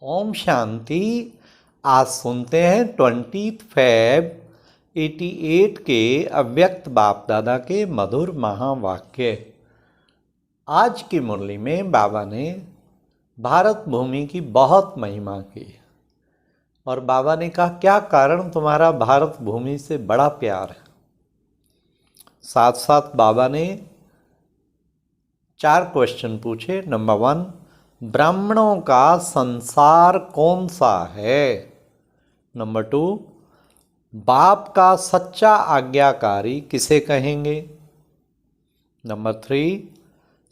ओम शांति। आज सुनते हैं 20 फरवरी 88 के अव्यक्त बाप दादा के मधुर महावाक्य। आज की मुरली में बाबा ने भारत भूमि की बहुत महिमा की और बाबा ने कहा क्या कारण तुम्हारा भारत भूमि से बड़ा प्यार है। साथ साथ बाबा ने 4 क्वेश्चन पूछे। नंबर 1, ब्राह्मणों का संसार कौन सा है। नंबर 2, बाप का सच्चा आज्ञाकारी किसे कहेंगे। नंबर 3,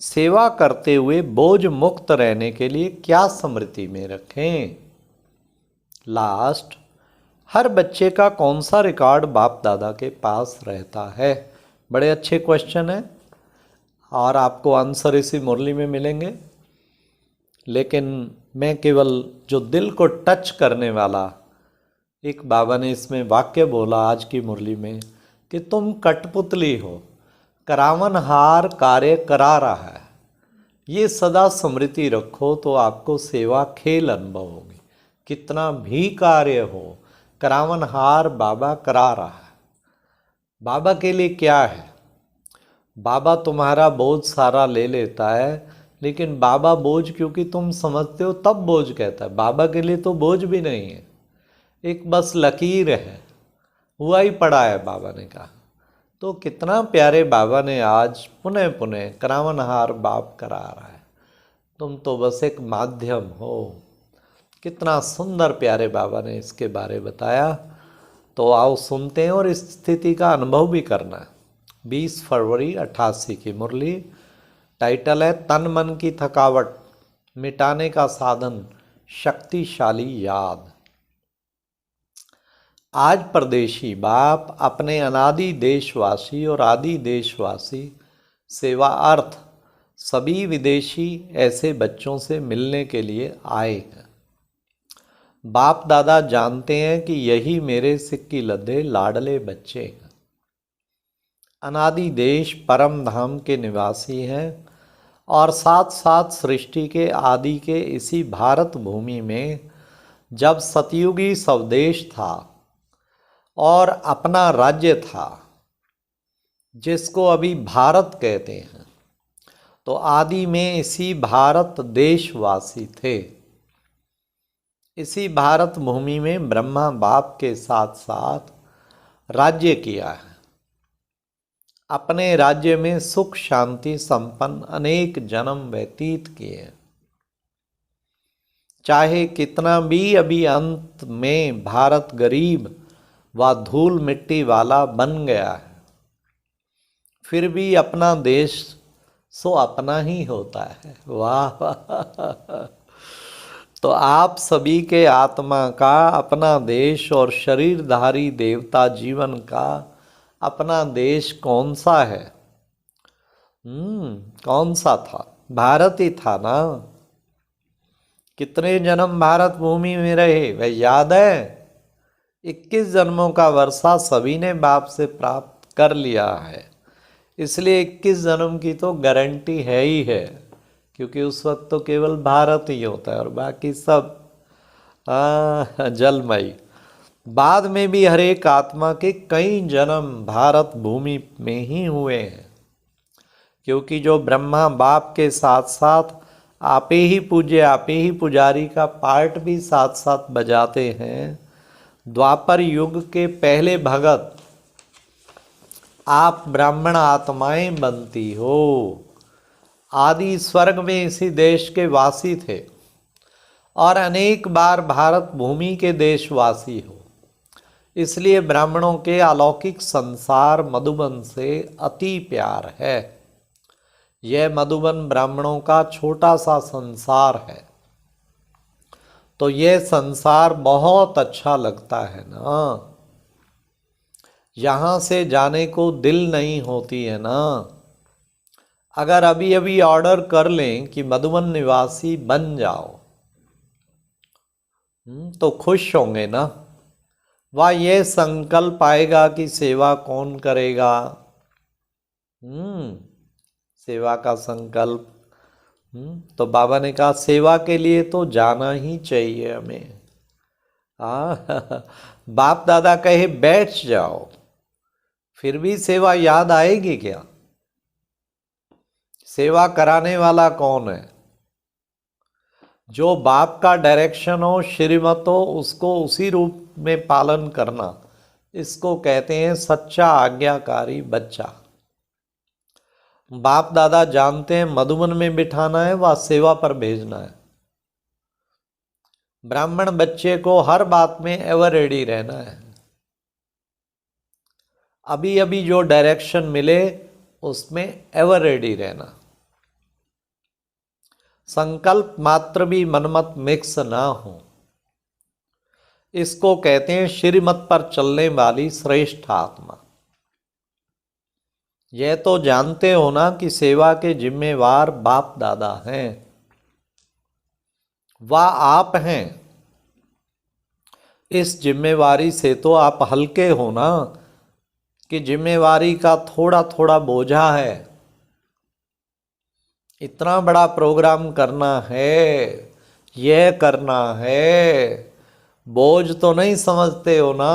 सेवा करते हुए बोझ मुक्त रहने के लिए क्या स्मृति में रखें। लास्ट, हर बच्चे का कौन सा रिकॉर्ड बाप दादा के पास रहता है। बड़े अच्छे क्वेश्चन हैं और आपको आंसर इसी मुरली में मिलेंगे, लेकिन मैं केवल जो दिल को टच करने वाला एक बाबा ने इसमें वाक्य बोला आज की मुरली में कि तुम कठपुतली हो, करावनहार कार्य करा रहा है। ये सदा स्मृति रखो तो आपको सेवा खेल अनुभव होगी। कितना भी कार्य हो, करावनहार बाबा करा रहा है। बाबा के लिए क्या है, बाबा तुम्हारा बोझ सारा ले लेता है, लेकिन बाबा बोझ क्योंकि तुम समझते हो तब बोझ कहता है। बाबा के लिए तो बोझ भी नहीं है, एक बस लकीर है, हुआ ही पड़ा है बाबा ने कहा। तो कितना प्यारे बाबा ने आज पुनः पुनः करावनहार बाप करा रहा है, तुम तो बस एक माध्यम हो। कितना सुंदर प्यारे बाबा ने इसके बारे बताया। तो आओ सुनते हैं और इस स्थिति का अनुभव भी करना है। 20 फरवरी 88 की मुरली। टाइटल है तन मन की थकावट मिटाने का साधन, शक्तिशाली याद। आज परदेशी बाप अपने अनादि देशवासी और आदि देशवासी सेवा अर्थ सभी विदेशी ऐसे बच्चों से मिलने के लिए आए हैं। बाप दादा जानते हैं कि यही मेरे सिक्की लद्दे लाडले बच्चे हैं। अनादि देश परम धाम के निवासी हैं और साथ साथ सृष्टि के आदि के इसी भारत भूमि में जब सतयुगी स्वदेश था और अपना राज्य था जिसको अभी भारत कहते हैं, तो आदि में इसी भारत देशवासी थे। इसी भारत भूमि में ब्रह्मा बाप के साथ साथ राज्य किया है। अपने राज्य में सुख शांति संपन्न अनेक जन्म व्यतीत किए। चाहे कितना भी अभी अंत में भारत गरीब व धूल मिट्टी वाला बन गया है, फिर भी अपना देश सो अपना ही होता है। वाह वाह। तो आप सभी के आत्मा का अपना देश और शरीरधारी देवता जीवन का अपना देश कौन सा है। कौन सा था, भारत ही था ना। कितने जन्म भारत भूमि में रहे वह याद है। 21 जन्मों का वर्षा सभी ने बाप से प्राप्त कर लिया है, इसलिए 21 जन्म की तो गारंटी है ही है, क्योंकि उस वक्त तो केवल भारत ही होता है और बाकी सब जलमयी। बाद में भी हर एक आत्मा के कई जन्म भारत भूमि में ही हुए हैं, क्योंकि जो ब्रह्मा बाप के साथ साथ आपे ही पूज्य आपे ही पुजारी का पार्ट भी साथ साथ बजाते हैं। द्वापर युग के पहले भगत आप ब्राह्मण आत्माएं बनती हो। आदि स्वर्ग में इसी देश के वासी थे और अनेक बार भारत भूमि के देशवासी हो, इसलिए ब्राह्मणों के अलौकिक संसार मधुबन से अति प्यार है। यह मधुबन ब्राह्मणों का छोटा सा संसार है, तो यह संसार बहुत अच्छा लगता है ना। यहाँ से जाने को दिल नहीं होती है ना। अगर अभी अभी ऑर्डर कर लें कि मधुबन निवासी बन जाओ, तो खुश होंगे ना। वह यह संकल्प आएगा कि सेवा कौन करेगा। सेवा का संकल्प तो बाबा ने कहा सेवा के लिए तो जाना ही चाहिए हमें। बाप दादा कहे बैठ जाओ, फिर भी सेवा याद आएगी क्या? सेवा कराने वाला कौन है? जो बाप का डायरेक्शन हो, श्रीमत हो, उसको उसी रूप में पालन करना, इसको कहते हैं सच्चा आज्ञाकारी बच्चा। बाप दादा जानते हैं मधुबन में बिठाना है व सेवा पर भेजना है। ब्राह्मण बच्चे को हर बात में एवर रेडी रहना है। अभी अभी जो डायरेक्शन मिले उसमें एवर रेडी रहना। संकल्प मात्र भी मनमत मिक्स ना हो, इसको कहते हैं श्रीमत पर चलने वाली श्रेष्ठ आत्मा। यह तो जानते हो ना कि सेवा के जिम्मेवार बाप दादा हैं, वह आप हैं। इस जिम्मेवारी से तो आप हल्के हो ना, कि जिम्मेवारी का थोड़ा थोड़ा बोझा है। इतना बड़ा प्रोग्राम करना है, यह करना है, बोझ तो नहीं समझते हो ना।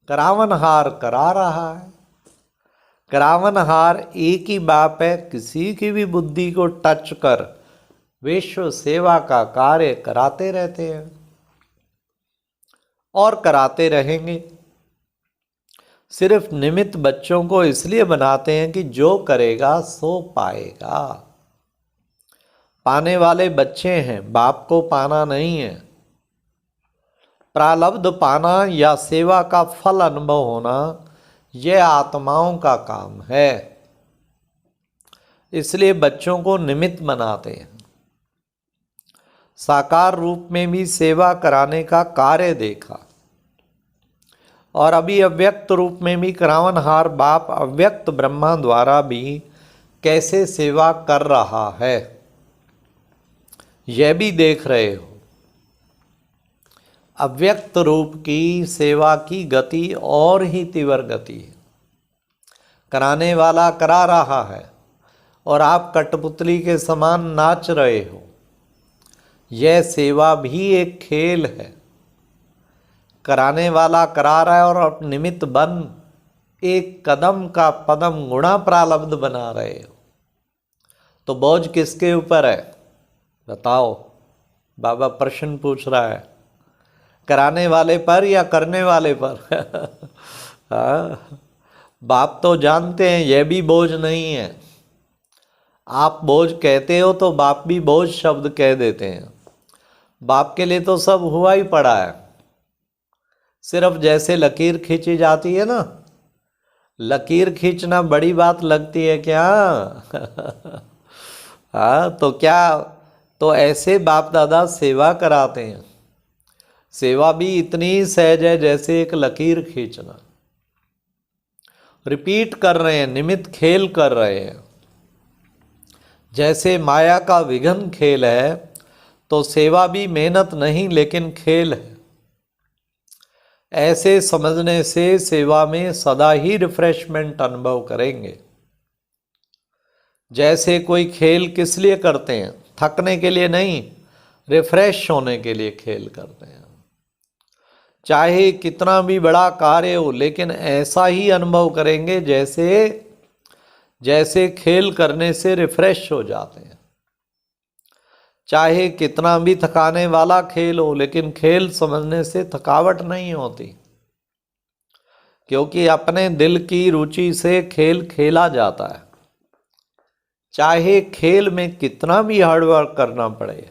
करावनहार करा रहा है। करावनहार एक ही बाप है, किसी की भी बुद्धि को टच कर विश्व सेवा का कार्य कराते रहते हैं और कराते रहेंगे। सिर्फ निमित्त बच्चों को इसलिए बनाते हैं कि जो करेगा सो पाएगा। पाने वाले बच्चे हैं, बाप को पाना नहीं है। प्रारब्ध पाना या सेवा का फल अनुभव होना, यह आत्माओं का काम है। इसलिए बच्चों को निमित्त बनाते हैं। साकार रूप में भी सेवा कराने का कार्य देखा, और अभी अव्यक्त रूप में भी करावनहार बाप अव्यक्त ब्रह्मा द्वारा भी कैसे सेवा कर रहा है, यह भी देख रहे हो। अव्यक्त रूप की सेवा की गति और ही तीव्र गति है। कराने वाला करा रहा है और आप कठपुतली के समान नाच रहे हो। यह सेवा भी एक खेल है। कराने वाला करा रहा है और आप निमित्त बन एक कदम का पदम गुणा प्रारब्ध बना रहे हो। तो बोझ किसके ऊपर है बताओ? बाबा प्रश्न पूछ रहा है, कराने वाले पर या करने वाले पर? बाप तो जानते हैं यह भी बोझ नहीं है। आप बोझ कहते हो तो बाप भी बोझ शब्द कह देते हैं। बाप के लिए तो सब हुआ ही पड़ा है। सिर्फ जैसे लकीर खींची जाती है ना, लकीर खींचना बड़ी बात लगती है क्या? हाँ, तो क्या, तो ऐसे बाप दादा सेवा कराते हैं। सेवा भी इतनी सहज है जैसे एक लकीर खींचना। रिपीट कर रहे हैं, निमित्त खेल कर रहे हैं। जैसे माया का विघन खेल है, तो सेवा भी मेहनत नहीं लेकिन खेल है। ऐसे समझने से सेवा में सदा ही रिफ्रेशमेंट अनुभव करेंगे। जैसे कोई खेल किस लिए करते हैं? थकने के लिए नहीं, रिफ्रेश होने के लिए खेल करते हैं। चाहे कितना भी बड़ा कार्य हो, लेकिन ऐसा ही अनुभव करेंगे जैसे खेल करने से रिफ्रेश हो जाते हैं। चाहे कितना भी थकाने वाला खेल हो, लेकिन खेल समझने से थकावट नहीं होती, क्योंकि अपने दिल की रुचि से खेल खेला जाता है। चाहे खेल में कितना भी हार्डवर्क करना पड़े,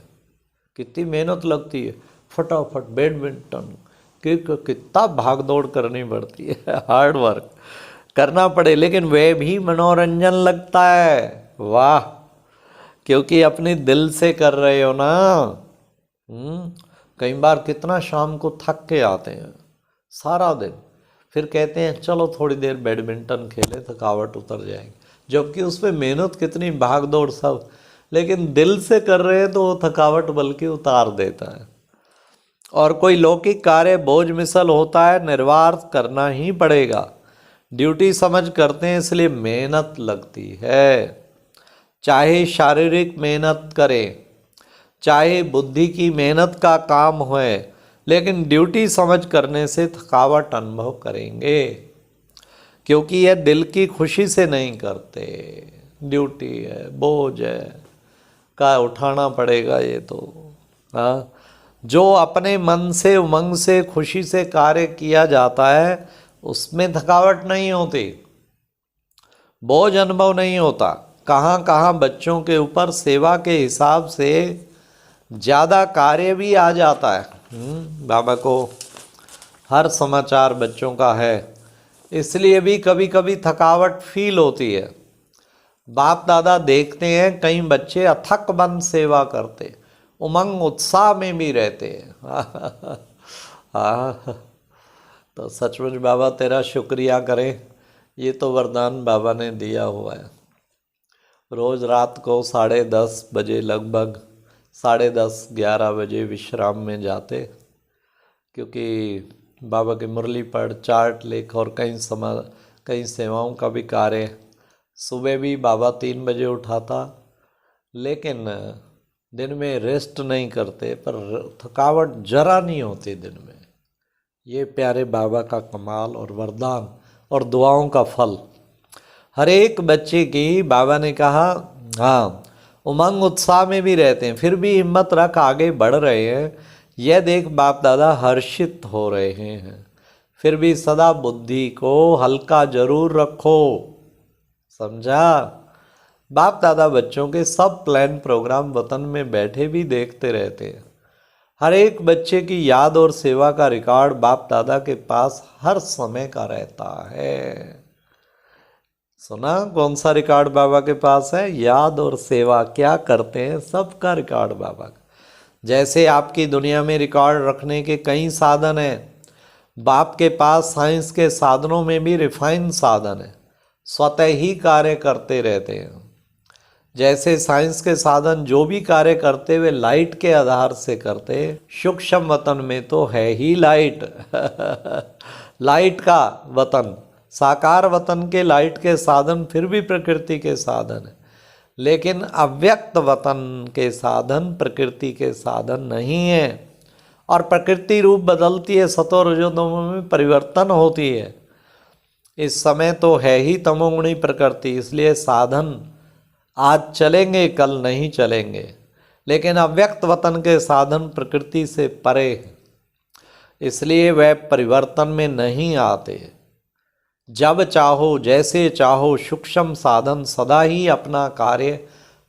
कितनी मेहनत लगती है, फटाफट बैडमिंटन कितना भाग दौड़ करनी पड़ती है, हार्ड वर्क करना पड़े, लेकिन वह भी मनोरंजन लगता है। वाह, क्योंकि अपने दिल से कर रहे हो ना। कई बार कितना शाम को थक के आते हैं सारा दिन, फिर कहते हैं चलो थोड़ी देर बैडमिंटन खेले, थकावट उतर जाएगी, जबकि उसमें मेहनत कितनी भाग दौड़ सब, लेकिन दिल से कर रहे हैं तो वो थकावट बल्कि उतार देता है। और कोई लौकिक कार्य बोझ मिसल होता है, निर्वाह करना ही पड़ेगा। ड्यूटी समझ करते हैं, इसलिए मेहनत लगती है। चाहे शारीरिक मेहनत करें, चाहे बुद्धि की मेहनत का काम होए, लेकिन ड्यूटी समझ करने से थकावट अनुभव करेंगे, क्योंकि यह दिल की खुशी से नहीं करते। ड्यूटी है, बोझ है, का उठाना पड़ेगा ये तो। हाँ, जो अपने मन से उमंग से खुशी से कार्य किया जाता है उसमें थकावट नहीं होती, बोझ अनुभव नहीं होता। कहाँ कहाँ बच्चों के ऊपर सेवा के हिसाब से ज़्यादा कार्य भी आ जाता है। बाबा को हर समाचार बच्चों का है, इसलिए भी कभी कभी थकावट फील होती है। बाप दादा देखते हैं कई बच्चे अथक मन सेवा करते, उमंग उत्साह में भी रहते हैं। हाँ, तो सचमुच बाबा तेरा शुक्रिया करें, ये तो वरदान बाबा ने दिया हुआ है। रोज़ रात को 10:30 बजे, लगभग 10:30 11 बजे विश्राम में जाते, क्योंकि बाबा की मुरली पढ़, चार्ट लेख और कई सेवाओं का भी कार्य। सुबह भी बाबा 3 बजे उठाता, लेकिन दिन में रेस्ट नहीं करते, पर थकावट जरा नहीं होती दिन में। ये प्यारे बाबा का कमाल और वरदान और दुआओं का फल। हर एक बच्चे की बाबा ने कहा, हाँ, उमंग उत्साह में भी रहते हैं, फिर भी हिम्मत रख आगे बढ़ रहे हैं, यह देख बाप दादा हर्षित हो रहे हैं। फिर भी सदा बुद्धि को हल्का जरूर रखो, समझा। बाप दादा बच्चों के सब प्लान प्रोग्राम वतन में बैठे भी देखते रहते हैं। हर एक बच्चे की याद और सेवा का रिकॉर्ड बाप दादा के पास हर समय का रहता है। सुना कौन सा रिकॉर्ड बाबा के पास है? याद और सेवा क्या करते हैं, सबका रिकॉर्ड बाबा का। जैसे आपकी दुनिया में रिकॉर्ड रखने के कई साधन हैं, बाप के पास साइंस के साधनों में भी रिफाइन साधन है, स्वतः ही कार्य करते रहते हैं। जैसे साइंस के साधन जो भी कार्य करते वे लाइट के आधार से करते, सूक्ष्म वतन में तो है ही लाइट। लाइट का वतन, साकार वतन के लाइट के साधन फिर भी प्रकृति के साधन है, लेकिन अव्यक्त वतन के साधन प्रकृति के साधन नहीं है। और प्रकृति रूप बदलती है, सतो रजो तमो में परिवर्तन होती है। इस समय तो है ही तमोगुणी प्रकृति, इसलिए साधन आज चलेंगे कल नहीं चलेंगे, लेकिन अव्यक्त वतन के साधन प्रकृति से परे हैं, इसलिए वह परिवर्तन में नहीं आते। जब चाहो जैसे चाहो सूक्ष्म साधन सदा ही अपना कार्य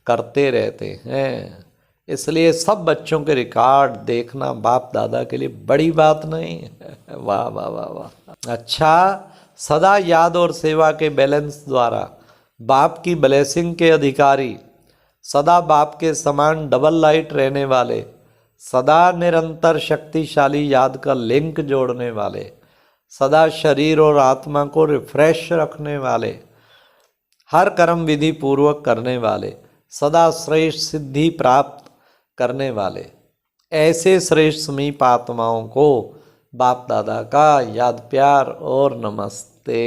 करते रहते हैं। इसलिए सब बच्चों के रिकॉर्ड देखना बाप दादा के लिए बड़ी बात नहीं है। वाह वाह वाह वाह। अच्छा, सदा याद और सेवा के बैलेंस द्वारा बाप की ब्लेसिंग के अधिकारी, सदा बाप के समान डबल लाइट रहने वाले, सदा निरंतर शक्तिशाली याद का लिंक जोड़ने वाले, सदा शरीर और आत्मा को रिफ्रेश रखने वाले, हर कर्म विधि पूर्वक करने वाले, सदा श्रेष्ठ सिद्धि प्राप्त करने वाले, ऐसे श्रेष्ठ समीप आत्माओं को बाप दादा का याद प्यार और नमस्ते।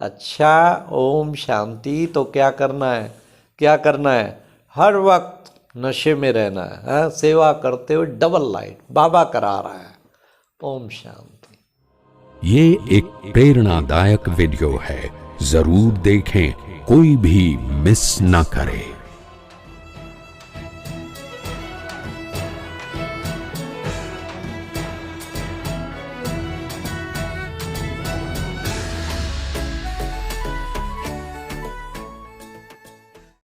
अच्छा, ओम शांति। तो क्या करना है, क्या करना है? हर वक्त नशे में रहना है, सेवा करते हुए डबल लाइट बाबा करा रहा है। ओम शांति। ये एक प्रेरणादायक वीडियो है, जरूर देखें, कोई भी मिस ना करे।